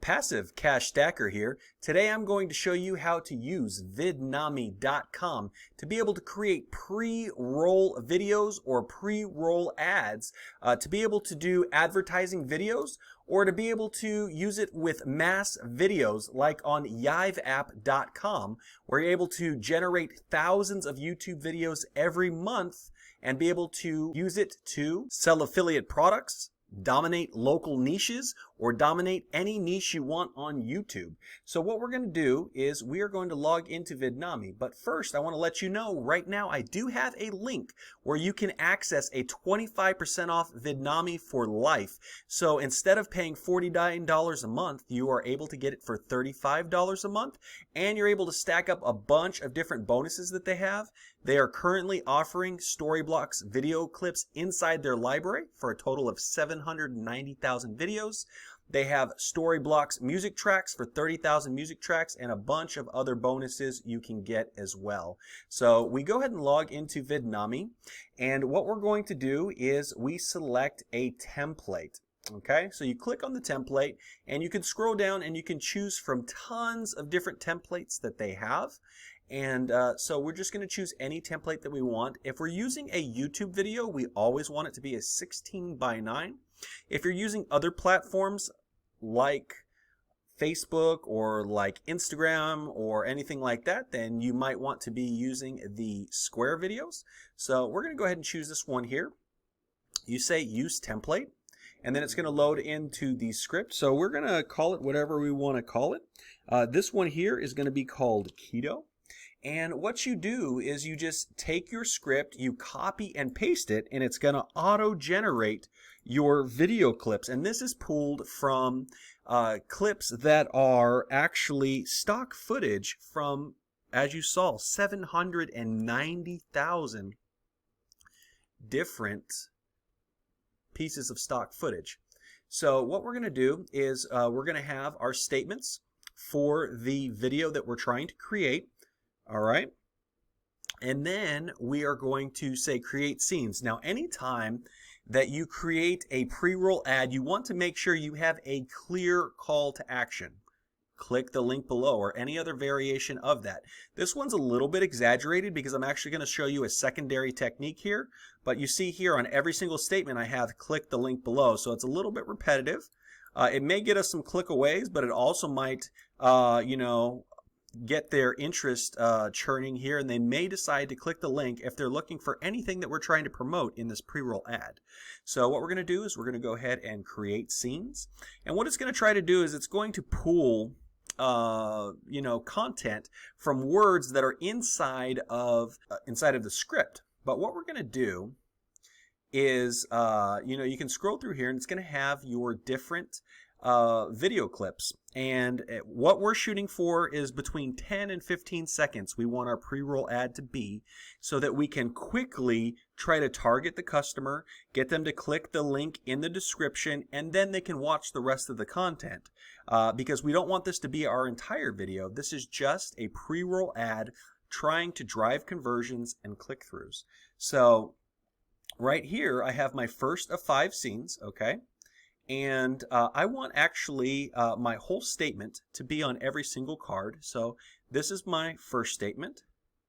Passive Cash Stacker here. Today I'm going to show you how to use vidnami.com to be able to create pre-roll videos or pre-roll ads, to be able to do advertising videos, or to be able to use it with mass videos like on yiveapp.com, where you're able to generate thousands of YouTube videos every month and be able to use it to sell affiliate products, dominate local niches, or dominate any niche you want on YouTube. So what we're going to do is we are going to log into Vidnami. But first, I want to let you know right now I do have a link where you can access a 25% off Vidnami for life. So instead of paying $49 a month, you are able to get it for $35 a month, and you're able to stack up a bunch of different bonuses that they have. They are currently offering Storyblocks video clips inside their library for a total of 790,000 videos. They have Storyblocks music tracks for 30,000 music tracks and a bunch of other bonuses you can get as well. So we go ahead and log into Vidnami, and what we're going to do is we select a template. Okay, so you click on the template and you can scroll down and you can choose from tons of different templates that they have. And so we're just going to choose any template that we want. If we're using a YouTube video, we always want it to be a 16:9. If you're using other platforms like Facebook or like Instagram or anything like that, then you might want to be using the square videos. So we're going to go ahead and choose this one here. You say use template, and then it's going to load into the script. So we're going to call it whatever we want to call it. This one here is going to be called Keto. And what you do is you just take your script, you copy and paste it, and it's going to auto-generate your video clips. And this is pulled from clips that are actually stock footage from, as you saw, 790,000 different pieces of stock footage. So what we're going to do is we're going to have our statements for the video that we're trying to create. All right, and then we are going to say create scenes. Now, anytime that you create a pre-roll ad, you want to make sure you have a clear call to action. Click the link below or any other variation of that. This one's a little bit exaggerated because I'm actually going to show you a secondary technique here. But you see here on every single statement I have click the link below, so it's a little bit repetitive. It may get us some click-aways, but it also might, get their interest churning here, and they may decide to click the link if they're looking for anything that we're trying to promote in this pre-roll ad. So what we're going to do is we're going to go ahead and create scenes, and what it's going to try to do is it's going to pull content from words that are inside of the script. But what we're going to do is you can scroll through here and it's going to have your different video clips, and what we're shooting for is between 10 and 15 seconds we want our pre-roll ad to be, so that we can quickly try to target the customer, get them to click the link in the description, and then they can watch the rest of the content, because we don't want this to be our entire video. This is just a pre-roll ad trying to drive conversions and click-throughs. So right here I have my first of 5 scenes, okay? And I want actually my whole statement to be on every single card. So this is my first statement,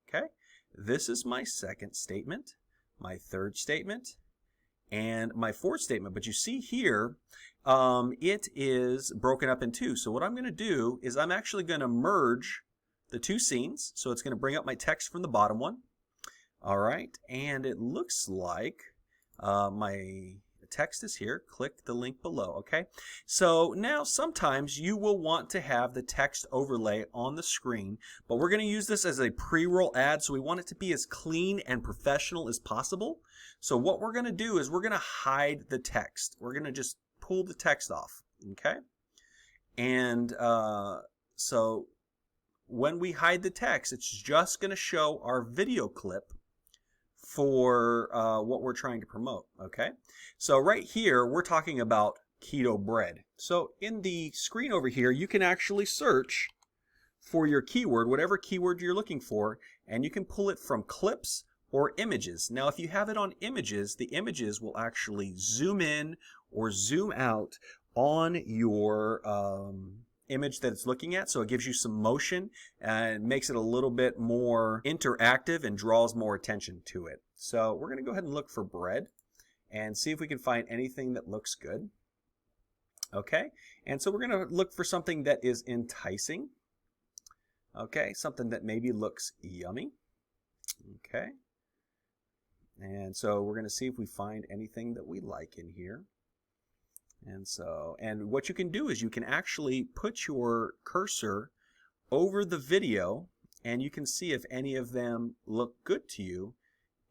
okay? This is my second statement, my third statement, and my fourth statement. But you see here, it is broken up in 2. So what I'm going to do is I'm actually going to merge the 2 scenes. So it's going to bring up my text from the bottom one. All right, and it looks like my text is here. Click the link below, okay? So now sometimes you will want to have the text overlay on the screen, but we're going to use this as a pre-roll ad, so we want it to be as clean and professional as possible. So what we're going to do is we're going to hide the text. We're going to just pull the text off, okay? And so when we hide the text, it's just going to show our video clip for what we're trying to promote, okay? So right here, we're talking about keto bread. So in the screen over here, you can actually search for your keyword, whatever keyword you're looking for, and you can pull it from clips or images. Now, if you have it on images, the images will actually zoom in or zoom out on your image that it's looking at, so it gives you some motion and makes it a little bit more interactive and draws more attention to it. So we're going to go ahead and look for bread and see if we can find anything that looks good. Okay, and so we're going to look for something that is enticing. Okay, something that maybe looks yummy. Okay, and so we're going to see if we find anything that we like in here. And what you can do is you can actually put your cursor over the video and you can see if any of them look good to you,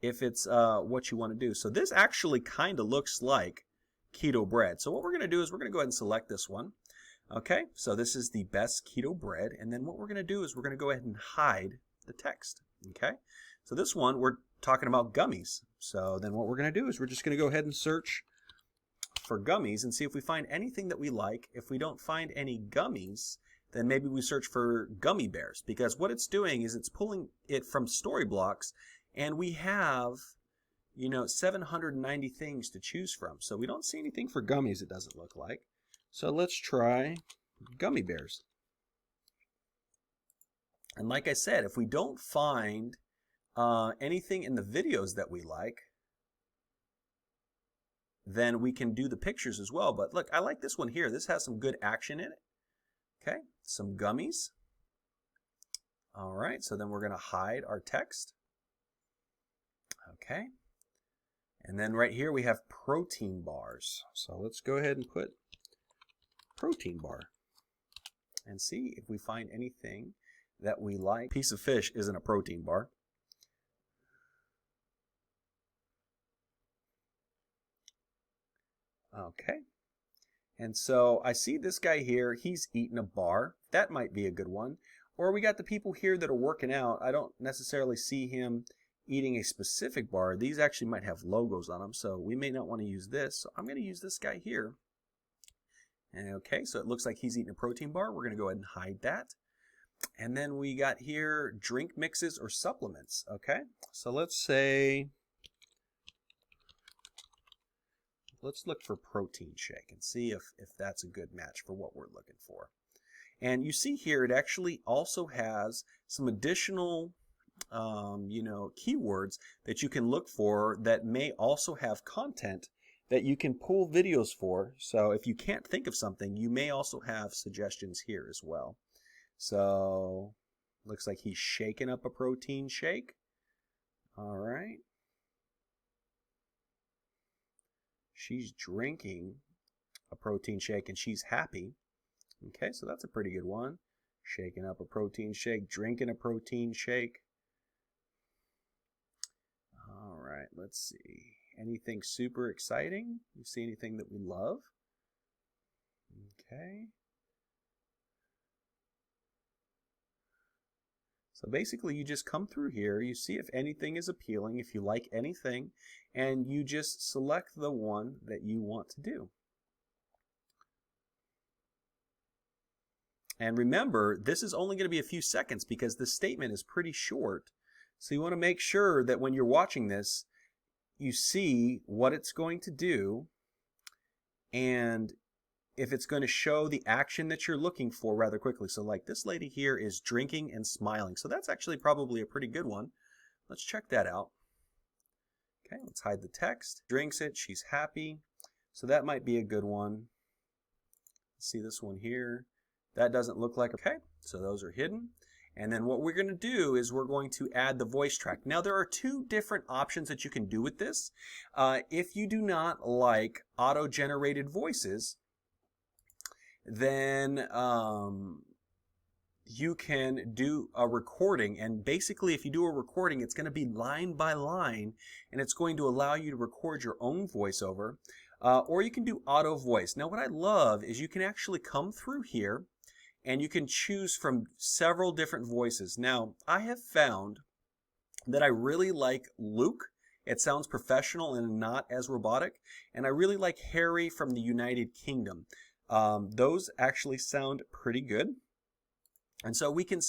if it's what you want to do. So this actually kind of looks like keto bread. So what we're going to do is we're going to go ahead and select this one. Okay, so this is the best keto bread, and then what we're going to do is we're going to go ahead and hide the text. Okay, so this one we're talking about gummies. So then what we're going to do is we're just going to go ahead and search for gummies and see if we find anything that we like. If we don't find any gummies, then maybe we search for gummy bears, because what it's doing is it's pulling it from Storyblocks, and we have, 790 things to choose from. So we don't see anything for gummies, it doesn't look like. So let's try gummy bears. And like I said, if we don't find anything in the videos that we like, then we can do the pictures as well. But look, I like this one here. This has some good action in it. Okay, some gummies. All right, so then we're going to hide our text. Okay, and then right here we have protein bars. So let's go ahead and put protein bar and see if we find anything that we like. Piece of fish isn't a protein bar. Okay, and so I see this guy here, he's eating a bar. That might be a good one. Or we got the people here that are working out. I don't necessarily see him eating a specific bar. These actually might have logos on them, so we may not want to use this. So I'm going to use this guy here. And okay, so it looks like he's eating a protein bar. We're going to go ahead and hide that. And then we got here drink mixes or supplements. Okay, so let's look for protein shake and see if that's a good match for what we're looking for. And you see here, it actually also has some additional, keywords that you can look for that may also have content that you can pull videos for. So if you can't think of something, you may also have suggestions here as well. So looks like he's shaking up a protein shake. All right. She's drinking a protein shake and she's happy. Okay, so that's a pretty good one. Shaking up a protein shake, drinking a protein shake. All right, let's see. Anything super exciting? You see anything that we love? Okay. So basically you just come through here, you see if anything is appealing, if you like anything, and you just select the one that you want to do. And remember, this is only going to be a few seconds because this statement is pretty short. So you want to make sure that when you're watching this, you see what it's going to do and if it's going to show the action that you're looking for rather quickly. So like this lady here is drinking and smiling. So that's actually probably a pretty good one. Let's check that out. Okay, let's hide the text. Drinks it, she's happy. So that might be a good one. Let's see this one here. That doesn't look like, okay, so those are hidden. And then what we're going to do is we're going to add the voice track. Now there are two different options that you can do with this. If you do not like auto-generated voices, then you can do a recording. And basically if you do a recording, it's going to be line by line, and it's going to allow you to record your own voiceover. Or you can do auto voice. Now what I love is you can actually come through here and you can choose from several different voices. Now, I have found that I really like Luke. It sounds professional and not as robotic. And I really like Harry from the United Kingdom. Those actually sound pretty good. And so we can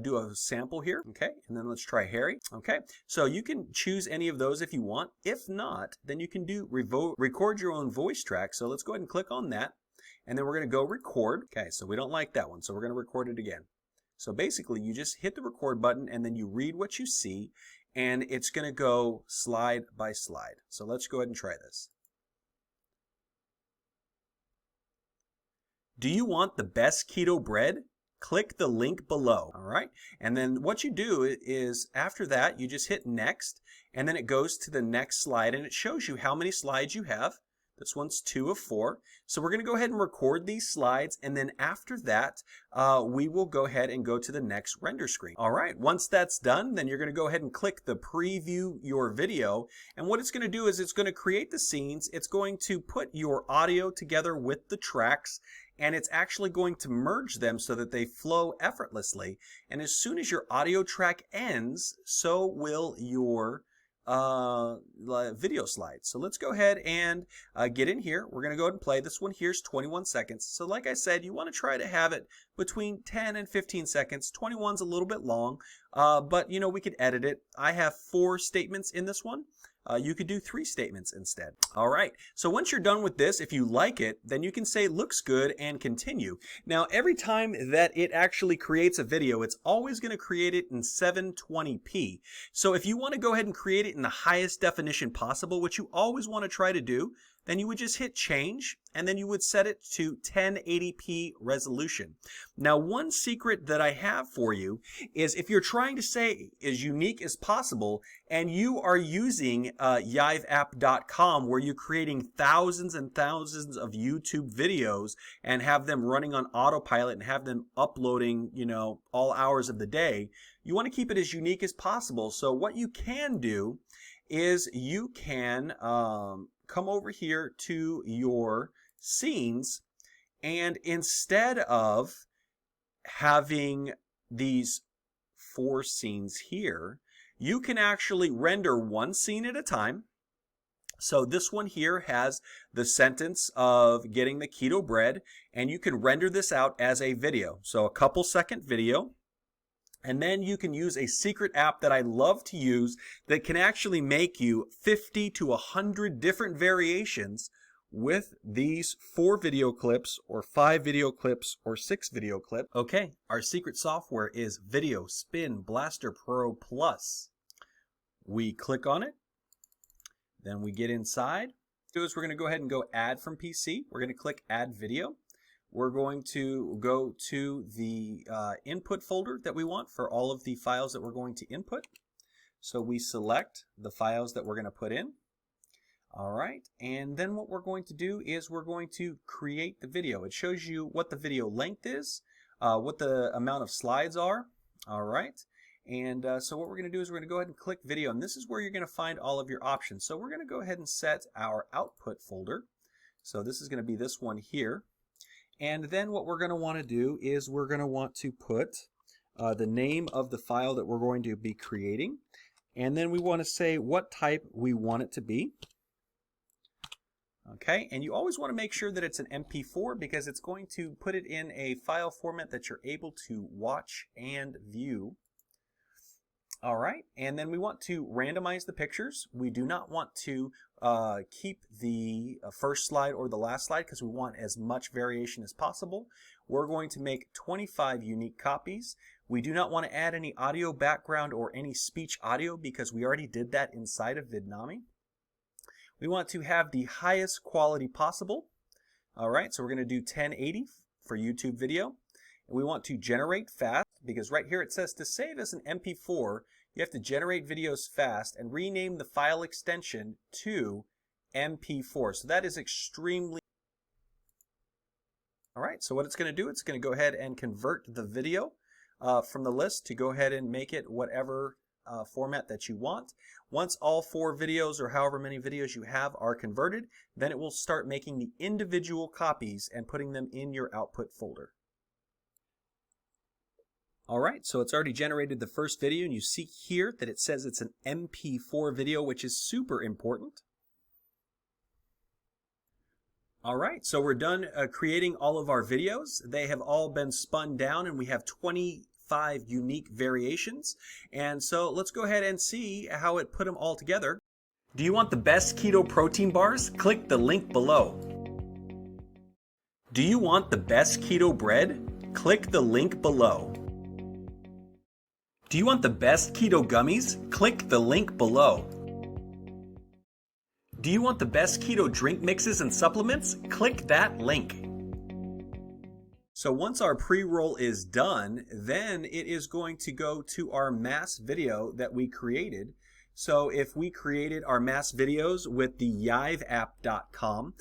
do a sample here, okay? And then let's try Harry, okay? So you can choose any of those if you want. If not, then you can do record your own voice track. So let's go ahead and click on that. and then we're going to go record. Okay, so we don't like that one, so we're going to record it again. So basically, you just hit the record button, and then you read what you see, and it's going to go slide by slide. So let's go ahead and try this. Do you want the best keto bread? Click the link below. All right. And then what you do is after that, you just hit next, and then it goes to the next slide, and it shows you how many slides you have. This one's 2 of 4. So we're going to go ahead and record these slides, and then after that, we will go ahead and go to the next render screen. All right, once that's done, then you're going to go ahead and click the preview your video, and what it's going to do is it's going to create the scenes. It's going to put your audio together with the tracks, and it's actually going to merge them so that they flow effortlessly. And as soon as your audio track ends, so will your video slide. So let's go ahead and get in here. We're going to go ahead and play. This one here is 21 seconds. So like I said, you want to try to have it between 10 and 15 seconds. 21's a little bit long, but you know, we could edit it. I have 4 statements in this one. You could do 3 statements instead. All right, so once you're done with this, if you like it, then you can say looks good and continue. Now, every time that it actually creates a video, it's always going to create it in 720p. So if you want to go ahead and create it in the highest definition possible, which you always want to try to do, then you would just hit change, and then you would set it to 1080p resolution. Now, one secret that I have for you is if you're trying to say as unique as possible, and you are using yiveapp.com, where you're creating thousands and thousands of YouTube videos and have them running on autopilot and have them uploading, you know, all hours of the day, you want to keep it as unique as possible. So what you can do is you can come over here to your scenes, and instead of having these 4 scenes here, you can actually render one scene at a time. So this one here has the sentence of getting the keto bread, and you can render this out as a video. So a couple second video. And then you can use a secret app that I love to use that can actually make you 50 to 100 different variations with these 4 video clips or 5 video clips or 6 video clips. Okay, our secret software is Video Spin Blaster Pro Plus. We click on it, then we get inside. We're going to go ahead and go add from PC. We're going to click add video. We're going to go to the input folder that we want for all of the files that we're going to input. So we select the files that we're going to put in. All right, and then what we're going to do is we're going to create the video. It shows you what the video length is, what the amount of slides are. All right, and so what we're going to do is we're going to go ahead and click video, and this is where you're going to find all of your options. So we're going to go ahead and set our output folder. So this is going to be this one here. And then what we're going to want to do is we're going to want to put the name of the file that we're going to be creating. And then we want to say what type we want it to be. Okay, and you always want to make sure that it's an MP4 because it's going to put it in a file format that you're able to watch and view. All right, and then we want to randomize the pictures. We do not want to keep the first slide or the last slide because we want as much variation as possible. We're going to make 25 unique copies. We do not want to add any audio background or any speech audio because we already did that inside of Vidnami. We want to have the highest quality possible. All right, so we're going to do 1080 for YouTube video. We want to generate fast because right here it says to save as an MP4, you have to generate videos fast and rename the file extension to MP4. So that is extremely... All right, so what it's going to do, it's going to go ahead and convert the video from the list to go ahead and make it whatever format that you want. Once all 4 videos or however many videos you have are converted, then it will start making the individual copies and putting them in your output folder. All right, so it's already generated the first video, and you see here that it says it's an MP4 video, which is super important. All right, so we're done creating all of our videos. They have all been spun down, and we have 25 unique variations. And so let's go ahead and see how it put them all together. Do you want the best keto protein bars? Click the link below. Do you want the best keto bread? Click the link below. Do you want the best keto gummies? Click the link below. Do you want the best keto drink mixes and supplements? Click that link. So once our pre-roll is done, then it is going to go to our mass video that we created. So if we created our mass videos with the yiveapp.com,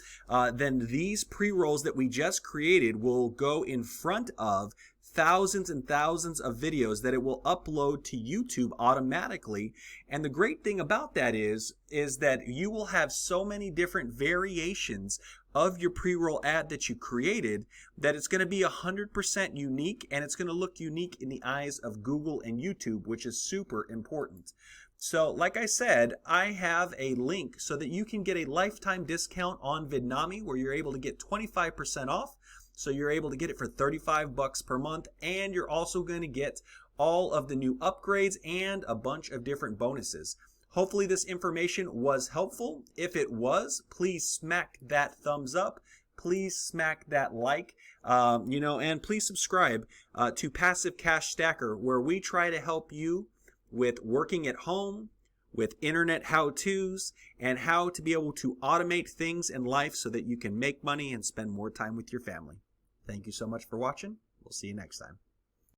then these pre-rolls that we just created will go in front of thousands and thousands of videos that it will upload to YouTube automatically. And the great thing about that is that you will have so many different variations of your pre-roll ad that you created that it's going to be 100% unique, and it's going to look unique in the eyes of Google and YouTube, which is super important. So like I said, I have a link so that you can get a lifetime discount on Vidnami where you're able to get 25% off. So you're able to get it for $35 per month, and you're also going to get all of the new upgrades and a bunch of different bonuses. Hopefully this information was helpful. If it was, please smack that thumbs up. Please smack that like, and please subscribe to Passive Cash Stacker, where we try to help you with working at home, with internet how-tos, and how to be able to automate things in life so that you can make money and spend more time with your family. Thank you so much for watching. We'll see you next time.